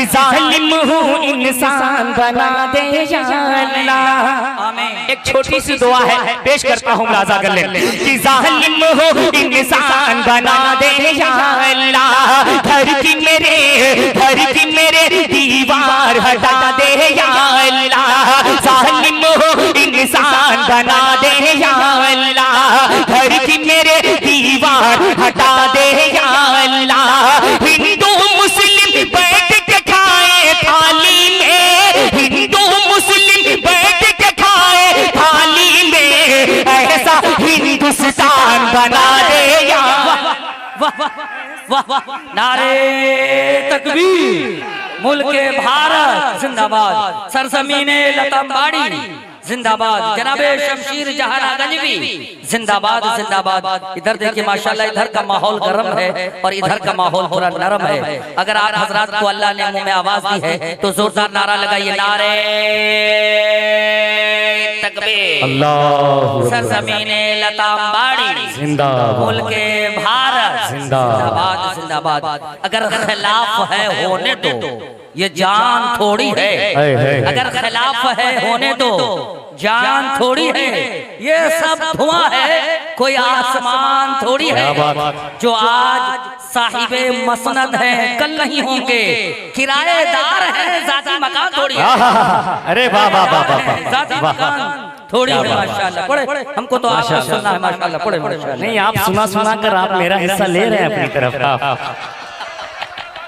कि जालिम हूँ इंसान बना दे या अल्लाह। एक छोटी सी दुआ है, पेश करता हूँ, मुलाजा कर ले। कि जालिम हूँ इंसान बना दे या अल्लाह, घर की मेरे दीवार हटा दे या अल्लाह। जालिम हूँ इंसान बना दे या अल्लाह, घर की मेरे दीवार हटा दे या अल्लाह। हिंदू मुस्लिम बैठ के खाए थाली में, हिंदू मुस्लिम बैठ के खाए थाली में, ऐसा हिंदुस्तान बना दे या नारे तकबीर, मुल्के भारत जिंदाबाद, सरजमीने लताबाड़ी जिंदाबाद, जनाबे शमशीर जहां गंजवी जिंदाबाद जिंदाबाद। इधर देखिए माशाल्लाह, इधर का माहौल गर्म है और इधर का माहौल थोड़ा नरम है। अगर आप हजरात को अल्लाह ने मुंह में आवाज दी है तो जोरदार नारा लगाइए, नारे तकबीर, अल्लाह, सरजमीने लताबाड़ी जिंदाबाद, मुल्के भारत जिंदाबाद जिंदाबाद। अगर खिलाफ है होने दो, ये जान थोड़ी है। अगर खिलाफ है होने दो, जान थोड़ी है। ये सब धुआं है, कोई आसमान थोड़ी है। जो आज साहिबे मसनद है कल नहीं होंगे, किराएदार है, जाती मकान थोड़ी है। अरे वाह वाह वाह, जाती मकान थोड़ी है। माशाल्लाह पढ़े, हमको तो आपका सुनना है। माशाल्लाह पढ़े, माशाल्लाह। नहीं, आप सुना कर आप मेरा हिस्सा ले रहे हैं अपनी तरफ।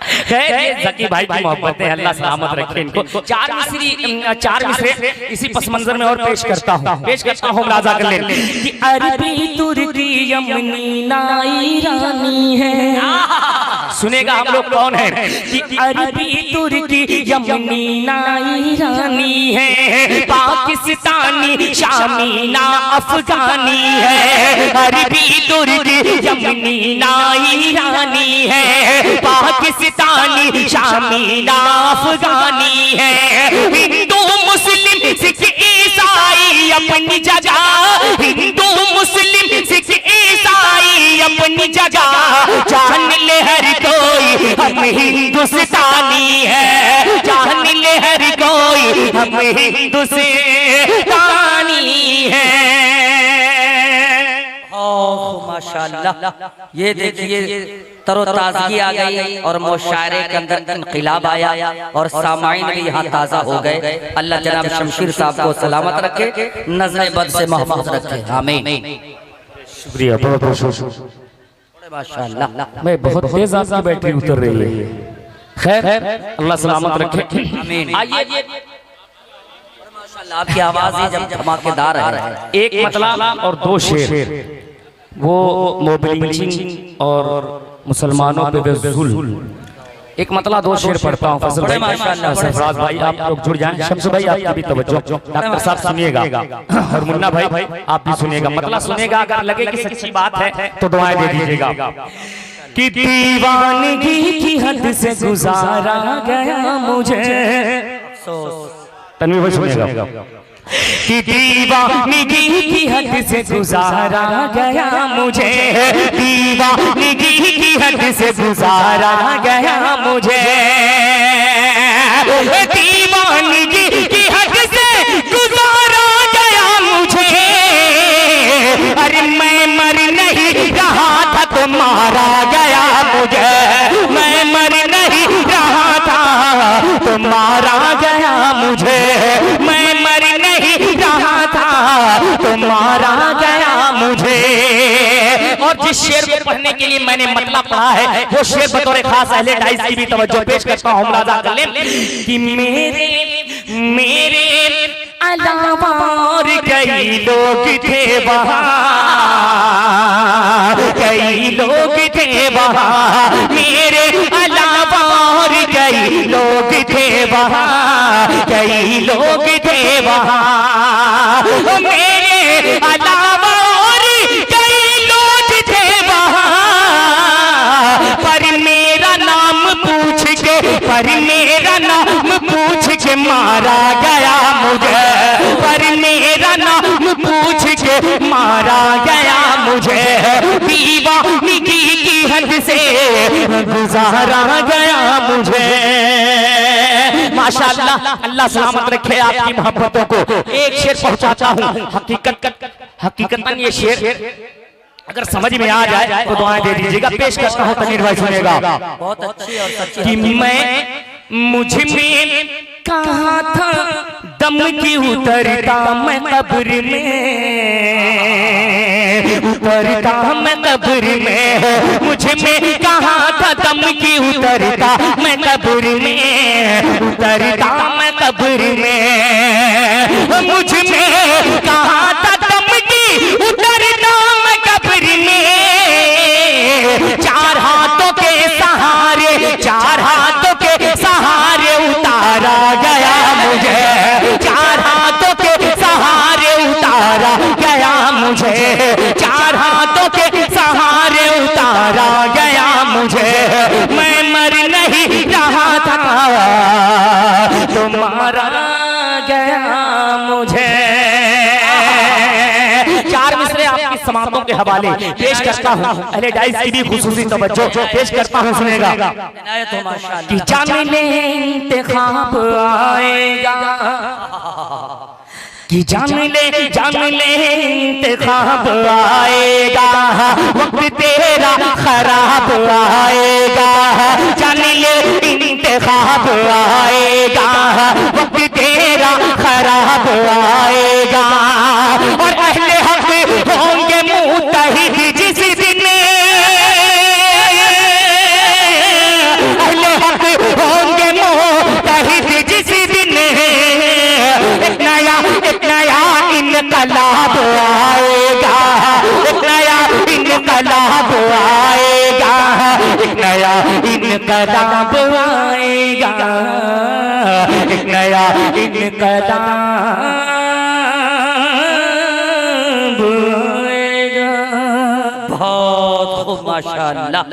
जकी भाई की मोहब्बत है, अल्लाह सलामत रखे इनको। चार मिसरे इसी पस मंजर में और पेश करता हूँ, मुलाजा कर ले। कि अरबी तुर्की यमनी नाई रानी है। सुनेगा हम लोग कौन है? कि अरबी तुर्की यमनी नाई रानी है, पाकिस्तानी शामी ना अफगानी है। अरबी तुर्की यमनी नाई रानी है, पाकिस्तानी शामी ना अफगानी है। हिंदू मुस्लिम सिख ईसाई अपनी जगह, हिंदू मुस्लिम सिख ईसाई अपनी जगह, जान ले हर कोई हम हिंदुस्तानी है, जान ले हर कोई हम हिंदुस्तानी है। माशाल्लाह, ये देखिए तरोताजगी आ गई और मुशायरे के अंदर इनक़िलाब आया और सामाईन भी यहाँ ताज़ा हो गए। अल्लाह जनाब शमशीर साहब को सलामत रखे, नज़र बद से महफूज रखे, आमीन। शुक्रिया, बहुत बहुत शुक्रिया। माशाल्लाह, मैं बहुत तेज आपकी बैटरी उतर रही है। खैर, अल्लाह सलामत रखे, आमीन। आइए, माशाल्लाह आपकी आवाज़ ही जब धमाकेदार है। एक मतलब और दो शेर, वो मोबिलिंग और मुसलमानों पे जुल्म। एक मतलब दो शेर पढ़ता हूँ। फजल भाई, माशाल्लाह, सरफराज भाई आप लोग जुड़ जाएं। शम्स भाई आपकी भी तवज्जो, डॉक्टर साहब सुनिएगा, और मुन्ना भाई आप भी सुनिएगा। मतलब सुनिएगा, अगर लगे कि सच्ची बात है तो दुआएं दे दीजिएगा। कि दीवानगी की हद से गुजारा गया मुझे, तन्वीर भाई सुनिएगा। कि दीवानगी की हद से गुजारा गया मुझे, दीवानगी की हद से गुजारा गया मुझे, दीवानगी की हद से गुजारा गया मुझे। अरे मैं मर नहीं रहा था तो मारा गया मुझे, मैं मर नहीं रहा था तो मारा गया मुझे, मैं मर नहीं रहा था तो मारा गया मुझे। और जिस शेर को पढ़ने के लिए मैंने मतलब पढ़ा है, वो शेर बतौर खास अहले डाइस की भी तवज्जो पेश करता हूँ, मुलाजा कर लें। कि मेरे अलावा और कई लोग थे वहाँ, कई लोग थे वहाँ, मेरे अलावा और कई लोग थे वहाँ, कई लोग थे वहाँ, मेरे अलावा और कई लोग थे वहाँ। पर मेरा नाम पूछ के, पर मेरा नाम पूछ के मारा गया मुझे, पर मेरा नाम पूछ के मारा गया मुझे। दीवानगी की हद से गुजारा गया मुझे। माशाअल्लाह, अल्लाह सलामत रखे आपकी मोहब्बतों को। एक शेर पहुंचाता हूँ, हकीकतन ये शेर अगर समझ में आ जाए तो दुआएं दे दीजिएगा। पेश करता हूँ, तनीर भाई सुनेगा। बहुत अच्छी और सच्ची कि मैं मुझ में कहा था दम की उतरता मैं कब्र में, उतरता मैं कब्र में, मुझ में कहा था दम की उतरता मैं कब्र में, उतरता मैं कब्र में, मुझ में कहा था दम की उतरता मैं कब्र में, चार हाथों के सहारे, चार हाथों के सहारे उतारा गया मुझे, चार हाथों के सहारे उतारा गया मुझे, चार हाथों के सहारे उतारा गया मुझे, मैं मर नहीं रहा था तो मारा गया मुझे। चार मिसरे आपकी समातों के हवाले पेश करता हूँ, अहले डाइस की भी खुसूसी तवज्जो पेश करता हूँ, सुनेगा। कि जामिले इंतखाब आएगा, कि जामिले इंतखाब आएगा, वक्त तेरा खराब आएगा, जामिले इंतखाब आएगा, वक्त तेरा खराब आएगा, और अहले हक होंगे मुत्तहिद जिस दिन, अहले हक होंगे मुत्तहिद जिस दिन, एक नया इनकलाब आएगा, एक नया इनकलाब आएगा, एक नया इनकलाब आएगा, एक नया इनकलाब आएगा। बहुत खूब माशाअल्लाह।